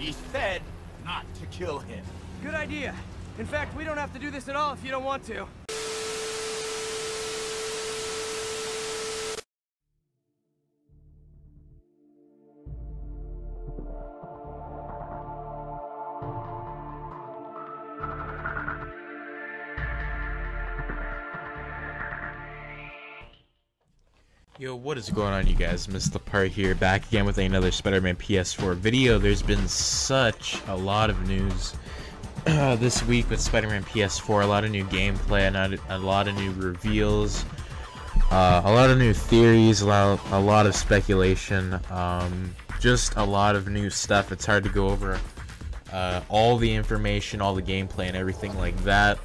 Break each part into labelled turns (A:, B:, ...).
A: He said not to kill him.
B: Good idea. In fact, we don't have to do this at all if you don't want to.
C: Yo, what is going on, you guys? Mr. Part here, back again with another Spider-Man PS4 video. There's been such a lot of news this week with Spider-Man PS4. A lot of new gameplay, a lot of new reveals, a lot of new theories, a lot of speculation, just a lot of new stuff. It's hard to go over all the information, all the gameplay, and everything like that.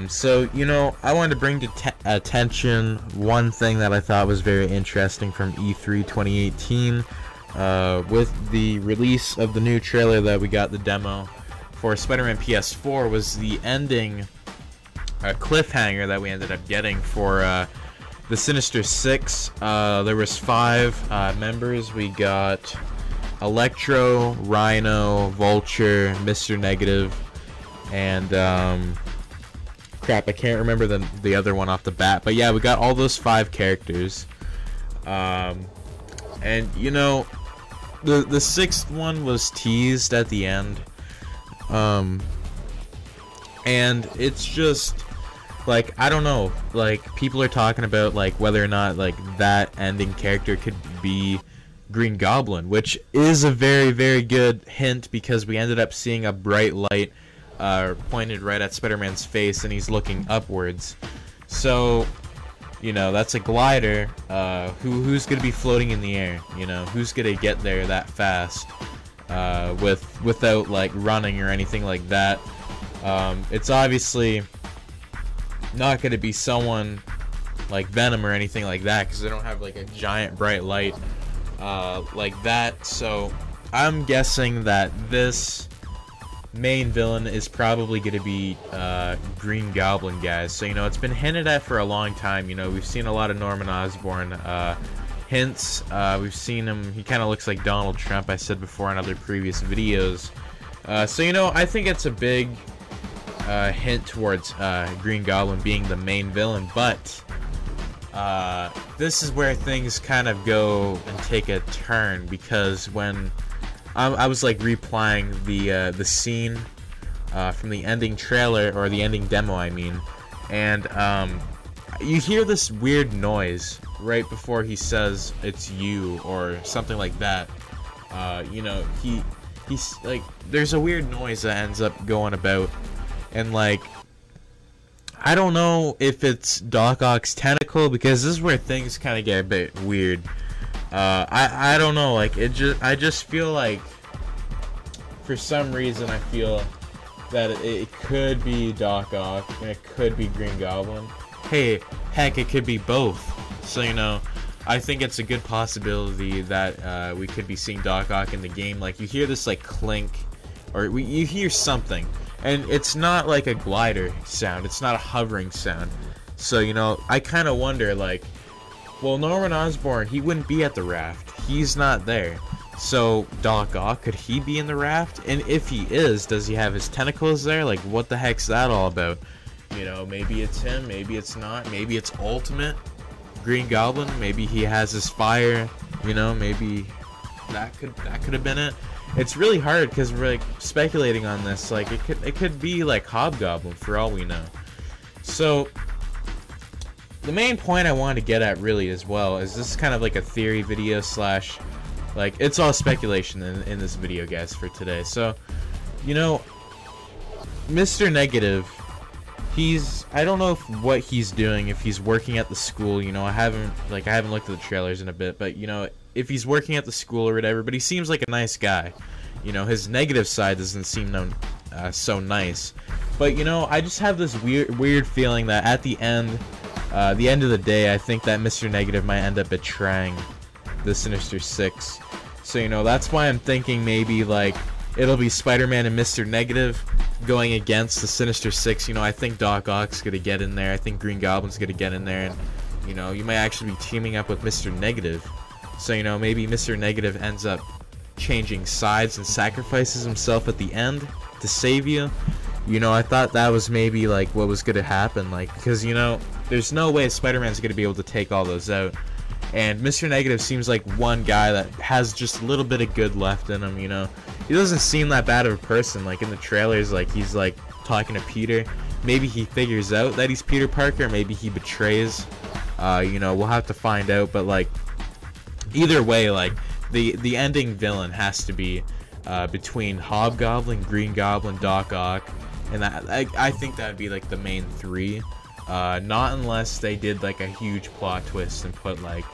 C: So, you know, I wanted to bring to attention one thing that I thought was very interesting from E3 2018, with the release of the new trailer that we got, the demo for Spider-Man PS4, was the ending cliffhanger that we ended up getting for the Sinister 6. There was 5 members. We got Electro, Rhino, Vulture, Mr. Negative, and crap, I can't remember the other one off the bat, but yeah, we got all those 5 characters, and you know, the 6th one was teased at the end, and it's just like, I don't know, like, people are talking about like whether or not like that ending character could be Green Goblin, which is a very, very good hint, because we ended up seeing a bright light pointed right at Spider-Man's face, and he's looking upwards. So, you know, that's a glider. Who's gonna be floating in the air? You know, who's gonna get there that fast without like running or anything like that? It's obviously not gonna be someone like Venom or anything like that, because they don't have like a giant bright light like that. So I'm guessing that this main villain is probably going to be Green Goblin, guys. So, you know, it's been hinted at for a long time. You know, we've seen a lot of Norman Osborn hints. We've seen him, he kind of looks like Donald Trump, I said before in other previous videos. So, you know, I think it's a big hint towards Green Goblin being the main villain, but this is where things kind of go and take a turn, because when I was like replaying the scene from the ending trailer, or the ending demo, I mean, and you hear this weird noise right before he says it's you or something like that. You know, he's like, there's a weird noise that ends up going about, and like, I don't know if it's Doc Ock's tentacle, because this is where things kind of get a bit weird. I don't know, like, I just feel like, for some reason, I feel that it could be Doc Ock and it could be Green Goblin. Hey, heck, it could be both. So, you know, I think it's a good possibility that we could be seeing Doc Ock in the game. Like, you hear this like clink, or you hear something, and it's not like a glider sound, it's not a hovering sound. So, you know, I kind of wonder, like, well, Norman Osborn, he wouldn't be at the raft. He's not there. So, Doc Ock, could he be in the raft? And if he is, does he have his tentacles there? Like, what the heck's that all about? You know, maybe it's him, maybe it's not. Maybe it's Ultimate Green Goblin. Maybe he has his fire. You know, maybe that could have been it. It's really hard, because we're like speculating on this. Like, it could be like Hobgoblin for all we know. So, the main point I wanted to get at really as well is, this is kind of like a theory video slash, like, it's all speculation in this video, guys, for today. So, you know, Mr. Negative, I don't know what he's doing, if he's working at the school. You know, I haven't looked at the trailers in a bit, but, you know, if he's working at the school or whatever, but he seems like a nice guy. You know, his negative side doesn't seem so nice. But, you know, I just have this weird feeling that at the end of the day, I think that Mr. Negative might end up betraying the Sinister 6. So, you know, that's why I'm thinking maybe, like, it'll be Spider-Man and Mr. Negative going against the Sinister 6. You know, I think Doc Ock's gonna get in there. I think Green Goblin's gonna get in there, and, you know, you might actually be teaming up with Mr. Negative. So, you know, maybe Mr. Negative ends up changing sides and sacrifices himself at the end to save you. You know, I thought that was maybe like what was gonna happen, like, because, you know, there's no way Spider-Man's gonna be able to take all those out. And Mr. Negative seems like one guy that has just a little bit of good left in him, you know. He doesn't seem that bad of a person. Like in the trailers, like he's like talking to Peter. Maybe he figures out that he's Peter Parker, maybe he betrays. You know, we'll have to find out, but like either way, like the ending villain has to be between Hobgoblin, Green Goblin, Doc Ock, and that I think that'd be like the main three. Not unless they did like a huge plot twist and put like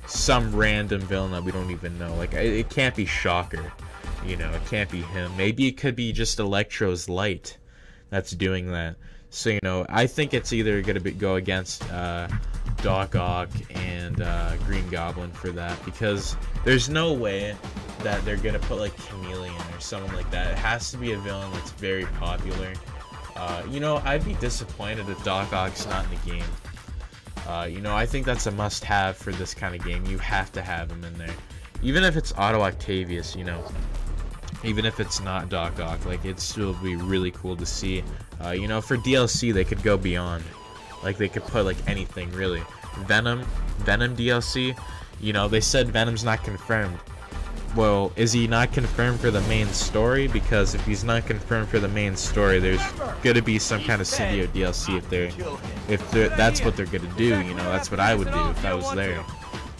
C: some random villain that we don't even know. Like it can't be Shocker, you know, it can't be him. Maybe it could be just Electro's light that's doing that. So, you know, I think it's either gonna go against Doc Ock and Green Goblin for that, because there's no way that they're gonna put like Chameleon or someone like that. It has to be a villain that's very popular. You know, I'd be disappointed if Doc Ock's not in the game. You know, I think that's a must-have for this kind of game. You have to have him in there, even if it's Otto Octavius. You know, even if it's not Doc Ock, like it'd still be really cool to see. You know, for DLC they could go beyond. Like they could put like anything really. Venom DLC. You know, they said Venom's not confirmed. Well, is he not confirmed for the main story? Because if he's not confirmed for the main story, there's gonna be some kind of symbiote DLC if that's what they're gonna do. You know, that's what I would do if I was there.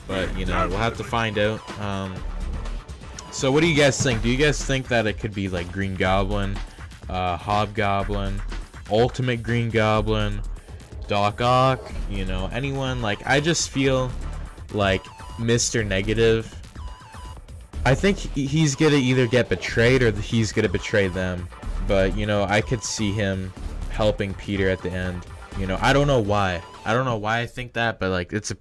C: But you know, we'll have to find out. So what do you guys think? Do you guys think that it could be like Green Goblin, Hobgoblin, Ultimate Green Goblin, Doc Ock? You know, anyone? Like, I just feel like Mr. Negative, I think he's gonna either get betrayed or he's gonna betray them. But you know, I could see him helping Peter at the end. You know, I don't know why. I don't know why I think that, but like it's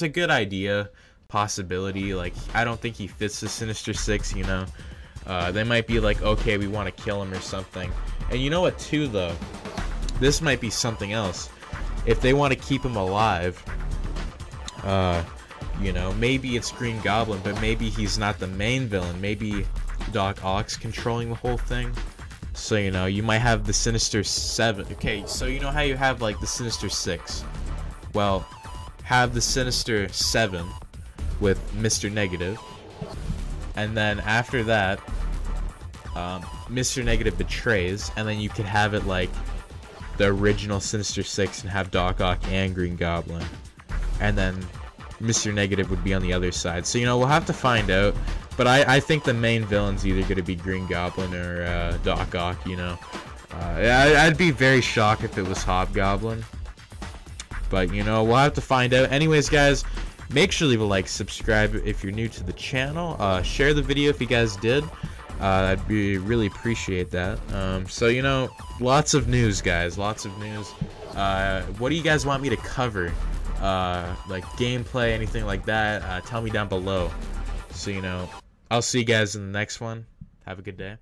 C: a good idea, possibility. Like I don't think he fits the Sinister Six. You know, they might be like, okay, we want to kill him or something. And you know what, too, though, this might be something else. If they want to keep him alive, you know, maybe it's Green Goblin, but maybe he's not the main villain. Maybe Doc Ock's controlling the whole thing. So, you know, you might have the Sinister 7. Okay, so you know how you have, like, the Sinister 6? Well, have the Sinister 7 with Mr. Negative. And then after that, Mr. Negative betrays. And then you could have it, like, the original Sinister 6 and have Doc Ock and Green Goblin. And then Mr. Negative would be on the other side. So, you know, we'll have to find out. But I think the main villain's either going to be Green Goblin or Doc Ock, you know. I'd be very shocked if it was Hobgoblin. But, you know, we'll have to find out. Anyways, guys, make sure to leave a like, subscribe if you're new to the channel. Share the video if you guys did. I'd really appreciate that. So, you know, lots of news, guys. Lots of news. What do you guys want me to cover? Like gameplay, anything like that? Tell me down below. So, you know, I'll see you guys in the next one. Have a good day.